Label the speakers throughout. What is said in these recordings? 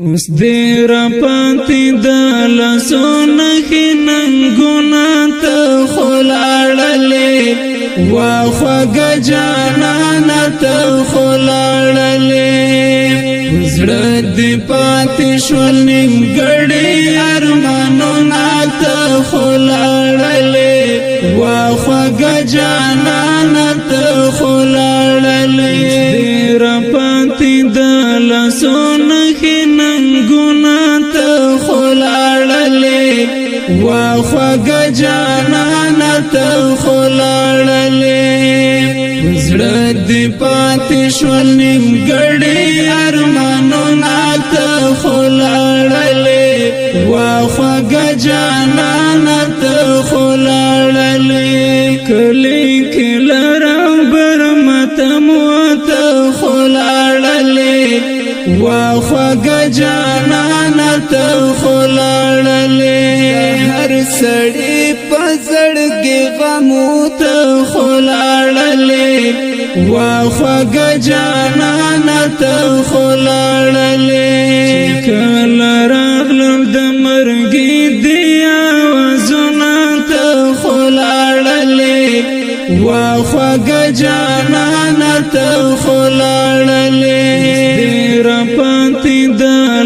Speaker 1: اوس دې را پاتې د لاسو نښې ننګونه ته خو لاړلې وا خوږه جانانه ته خو لاړلې زړه دې پاتې شول نیمګړي ارمانونه ته خو لاړلې وا خوږه جانانه ته خو لاړلې دې را پاتې د لاسو نښې ننګونه ته خو لاړلې وا خوږه جانانه ته خو لاړلې زړه دې پاتې شول نیمګړي ارمانونه ته خو لاړلې وا خوږه جانانه ته خو لاړلې کلی کې لرم برمتم ته خو لاړلې وا خوږه جانانه ته خو لاړلې هر سړی په زړګي غمو ته خو لاړلې وا خوږه جانانه ته خو لاړلې کله راغلم د مرګي دی آوازونه ته خو لاړلې وا خوږه جانانه ته خو لاړلې را پاتې د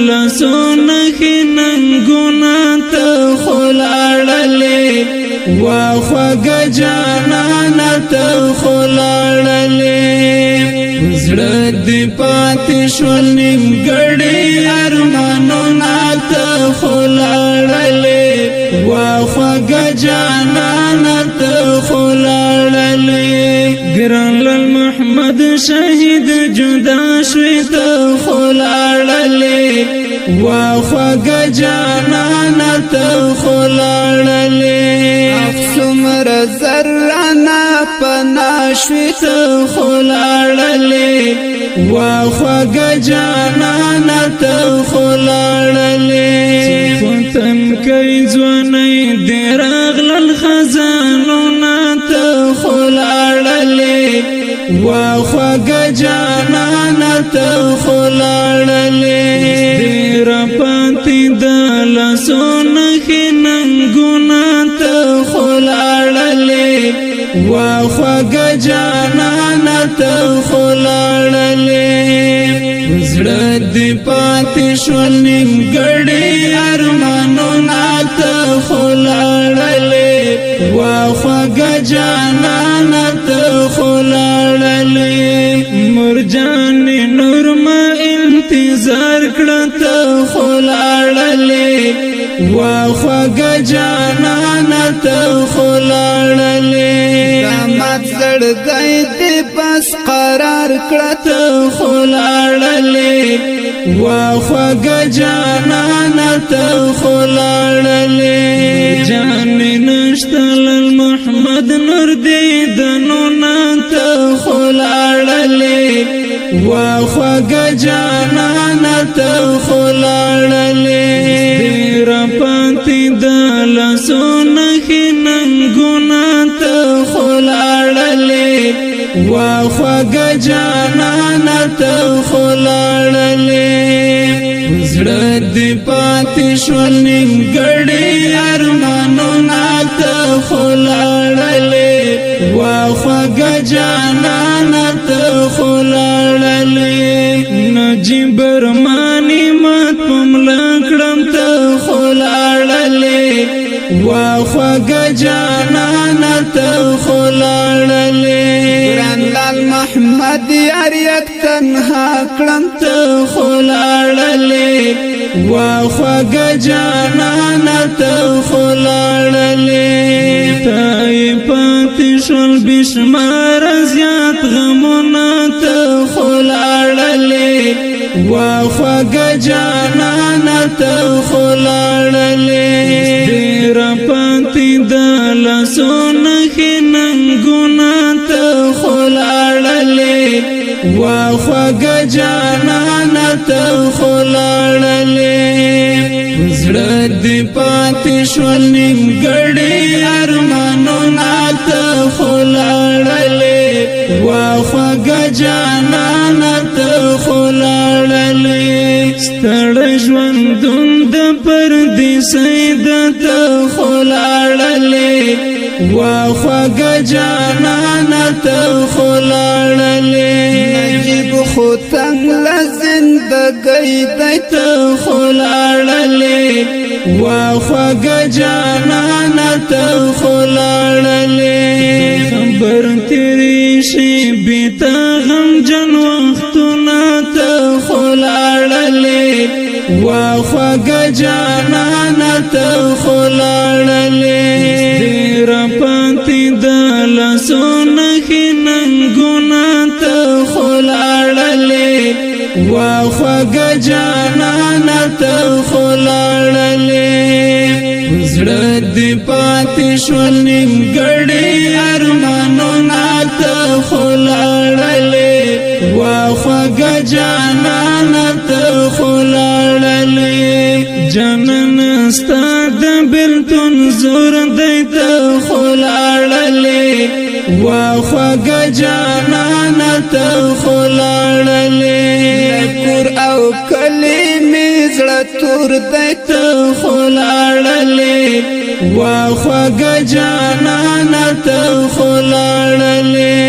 Speaker 1: لاسو نښې ننګونه ته خو لاړلې وا خوږه جانانه ته خو لاړلې زړه دې پاتې شول نیمګړي ارمانونه ته خو لاړلې وا خوږه جانانه ته خو لاړلې ګران لال محمد شهید جدا شوی ته خو لاړلې وا خوږه جانانه ته خو لاړلې افسومر زرانا پنا شوی ته خو لاړلې وا خوږه جانانه ته خو لاړلې فتن کوي ځواني دې راغلل خزانونه ته خو لاړلې وا خوږه جانانه ته خو لاړلې دې را پاتې د لاسو نښې ننګونه ته خو لاړلې وا خوږه جانانه ته خو لاړلې زړه دې پاتې شول نیمګړي ارمانونه ته خو لاړلې وا خوږه جانانه ته خو لاړلې مرجان نور ما انتظار کړه ته خو لاړلې وا خوږه جانانه ته خو لاړلې رحمت زړګی دې بس قرار کړه ته خو لاړلې وا خوږه جانانه ته خو لاړلې جان نشته محمد نور دې دنونه ته خو لاړلې وا خوږه جانانه ته خو لاړلې را پاتې د لاسو نښې ننګونه ته خو لاړلې وا خوږه جانانه ته خو لاړلې زړه دې پاتې شول نیمګړي ارمانونه ته خو لاړلې وا خوږه جانانه ته خو لاړلې نجیب برمانی مات پملا کړم ته خو لاړلې وا خوږه جانانه ته خو لاړلې ګران لال محمد یار یک تنها کړم ته خو لاړلې وا خوږه جانانه ته خو لاړلې تای پاتې شول بشمار زیات غمونه ته خو لاړلې وا خوږه جانانه ته خو لاړلې دې را پاتې د لاسو نښې ننګونه ته خو لاړلې وا خوږه جانانه ته خو لاړلې زړه دې پاتې شول نیمګړي ارمانونه ته خو لاړلې وا خوږه جانانه ته خو لاړلې ستړی ژوندون د پردیسۍ د ته خو لاړلې واخوږه جانانه ته خو لاړلې
Speaker 2: نجیب خو تنگ له زندګۍ دی
Speaker 1: ته خو لاړلې واخوږه جانانه ته خو لاړلې خبر تیری شي بیتا غمجن وختونه ته خو لاړلې واخوږه جانانه ته خو لاړلې ډېر پاتې د لاسو نښې ننګونه ته خو لاړلې واخوږه جانانه ته خو لاړلې زړه دې پاتې شول نیمګړي ارمانونه ته خو لاړلې واخوږه جانانه ته خو لاړلې جانانه ستا د بېلتون زور دی ته خو لاړلې واخوږه جانانه ته خو لاړلې
Speaker 2: کور او کلی مې زړه تور دی
Speaker 1: ته خو لاړلې واخوږه جانانه ته خو لاړلې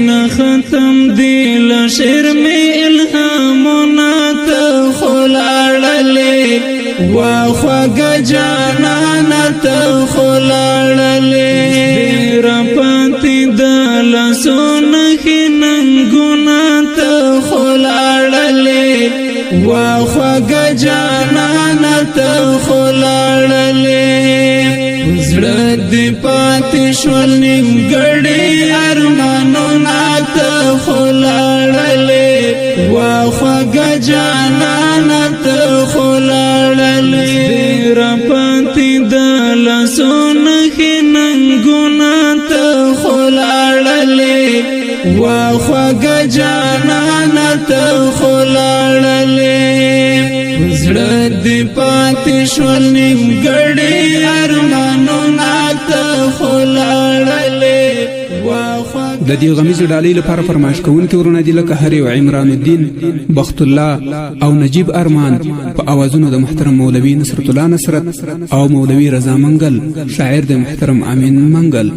Speaker 1: نه ختم دی له شعر مې الهامونه ته خو لاړلې واخوږه جانانه ته خو لاړلې ډېر پاتې د لاسو نښې ننګونه ته خو لاړلې واخوږه جانانه ته خو لاړلې زړه دې پاتې شول نیمګړي ارمانونه ته خو لاړلې واخوږه جانانه ته خو لاړلې ډېر پاتې د لاسو نښې ننګونه ته خو لاړلې واخوږه جانانه ته خو لاړلې زړه دې پاتې شول نیمګړي ارمانونه ته خو لاړلې
Speaker 3: د دې غمیزې ډالۍ لپاره فرمایش کوونکي ورونه دي لکه هری او عمران الدین بخت الله او نجیب ارمان په اوازونو د محترم مولوي نصرت الله نصرت او مولوي رضا منګل شاعر د محترم امین منګل